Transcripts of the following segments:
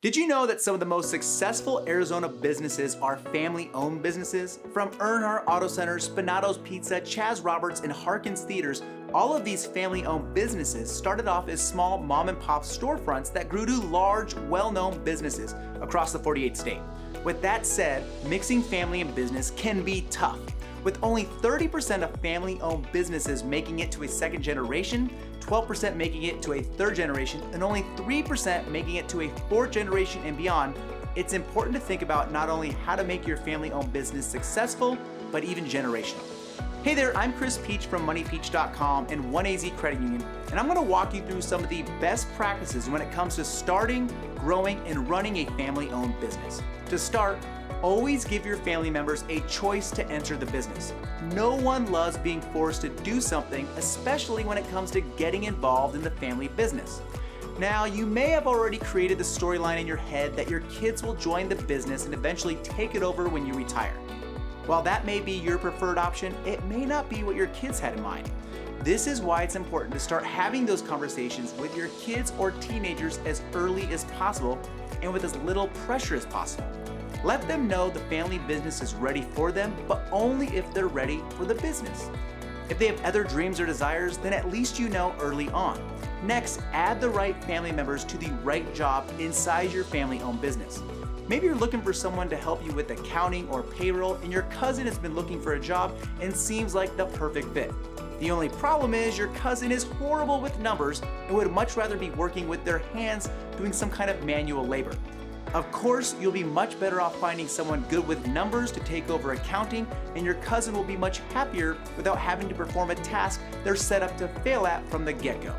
Did you know that some of the most successful Arizona businesses are family-owned businesses? From Earnhardt Auto Center, Spinato's Pizza, Chaz Roberts, and Harkins Theaters, all of these family-owned businesses started off as small mom-and-pop storefronts that grew to large, well-known businesses across the 48th state. With that said, mixing family and business can be tough. With only 30% of family-owned businesses making it to a second generation, 12% making it to a third generation, and only 3% making it to a fourth generation and beyond, it's important to think about not only how to make your family-owned business successful, but even generational. Hey there, I'm Chris Peach from MoneyPeach.com and 1AZ Credit Union, and I'm gonna walk you through some of the best practices when it comes to starting, growing, and running a family-owned business. To start, always give your family members a choice to enter the business. No one loves being forced to do something, especially when it comes to getting involved in the family business. Now, you may have already created the storyline in your head that your kids will join the business and eventually take it over when you retire. While that may be your preferred option, it may not be what your kids had in mind. This is why it's important to start having those conversations with your kids or teenagers as early as possible and with as little pressure as possible. Let them know the family business is ready for them, but only if they're ready for the business. If they have other dreams or desires, then at least you know early on. Next, add the right family members to the right job inside your family-owned business. Maybe you're looking for someone to help you with accounting or payroll, and your cousin has been looking for a job and seems like the perfect fit. The only problem is your cousin is horrible with numbers and would much rather be working with their hands doing some kind of manual labor. Of course, you'll be much better off finding someone good with numbers to take over accounting, and your cousin will be much happier without having to perform a task they're set up to fail at from the get-go.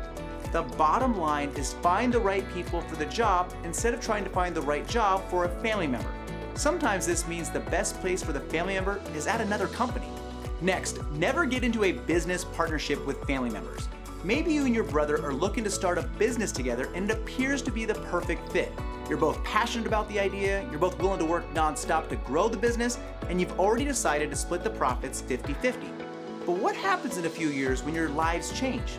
The bottom line is find the right people for the job instead of trying to find the right job for a family member. Sometimes this means the best place for the family member is at another company. Next, never get into a business partnership with family members. Maybe you and your brother are looking to start a business together and it appears to be the perfect fit. You're both passionate about the idea, you're both willing to work nonstop to grow the business, and you've already decided to split the profits 50-50. But what happens in a few years when your lives change?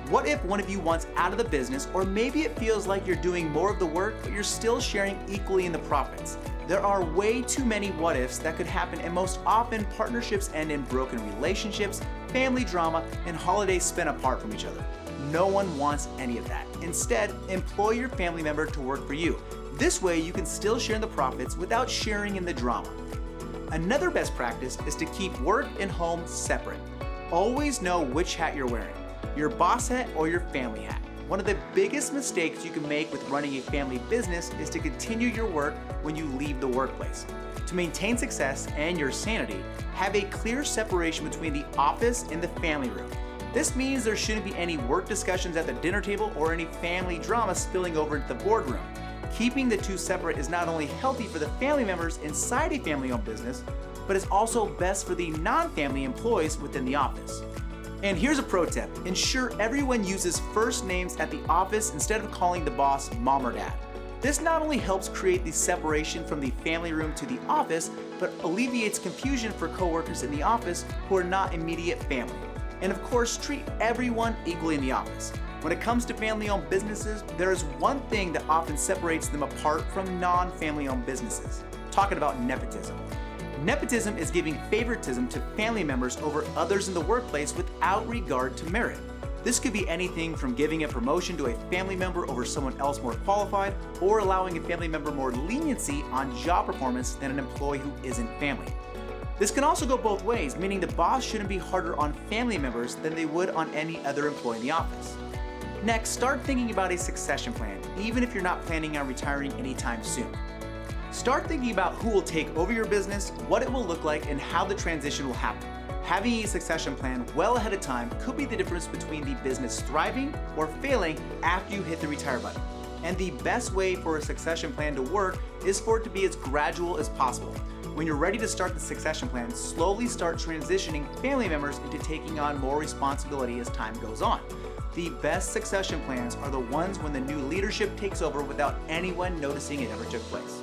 What if one of you wants out of the business, or maybe it feels like you're doing more of the work, but you're still sharing equally in the profits? There are way too many what ifs that could happen, and most often partnerships end in broken relationships, family drama, and holidays spent apart from each other. No one wants any of that. Instead, employ your family member to work for you. This way, you can still share in the profits without sharing in the drama. Another best practice is to keep work and home separate. Always know which hat you're wearing, your boss hat or your family hat. One of the biggest mistakes you can make with running a family business is to continue your work when you leave the workplace. To maintain success and your sanity, have a clear separation between the office and the family room. This means there shouldn't be any work discussions at the dinner table or any family drama spilling over into the boardroom. Keeping the two separate is not only healthy for the family members inside a family-owned business, but is also best for the non-family employees within the office. And here's a pro tip: ensure everyone uses first names at the office instead of calling the boss mom or dad. This not only helps create the separation from the family room to the office, but alleviates confusion for coworkers in the office who are not immediate family. And of course, treat everyone equally in the office. When it comes to family-owned businesses, there is one thing that often separates them apart from non-family-owned businesses. Talking about nepotism. Nepotism is giving favoritism to family members over others in the workplace without regard to merit. This could be anything from giving a promotion to a family member over someone else more qualified, or allowing a family member more leniency on job performance than an employee who isn't family. This can also go both ways, meaning the boss shouldn't be harder on family members than they would on any other employee in the office. Next, start thinking about a succession plan, even if you're not planning on retiring anytime soon. Start thinking about who will take over your business, what it will look like, and how the transition will happen. Having a succession plan well ahead of time could be the difference between the business thriving or failing after you hit the retire button. And the best way for a succession plan to work is for it to be as gradual as possible. When you're ready to start the succession plan, slowly start transitioning family members into taking on more responsibility as time goes on. The best succession plans are the ones when the new leadership takes over without anyone noticing it ever took place.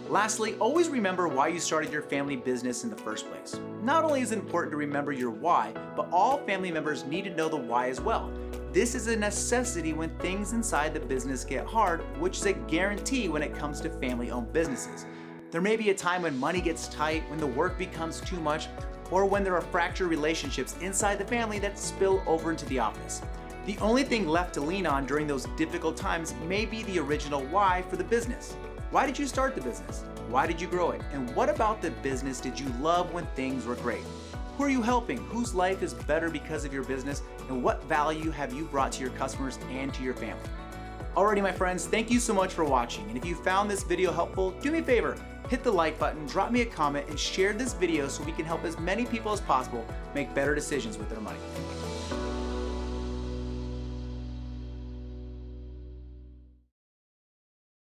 Lastly, always remember why you started your family business in the first place. Not only is it important to remember your why, but all family members need to know the why as well. This is a necessity when things inside the business get hard, which is a guarantee when it comes to family-owned businesses. There may be a time when money gets tight, when the work becomes too much, or when there are fractured relationships inside the family that spill over into the office. The only thing left to lean on during those difficult times may be the original why for the business. Why did you start the business? Why did you grow it? And what about the business did you love when things were great? Who are you helping? Whose life is better because of your business? And what value have you brought to your customers and to your family? Alrighty, my friends, thank you so much for watching. And if you found this video helpful, do me a favor, hit the like button, drop me a comment, and share this video so we can help as many people as possible make better decisions with their money.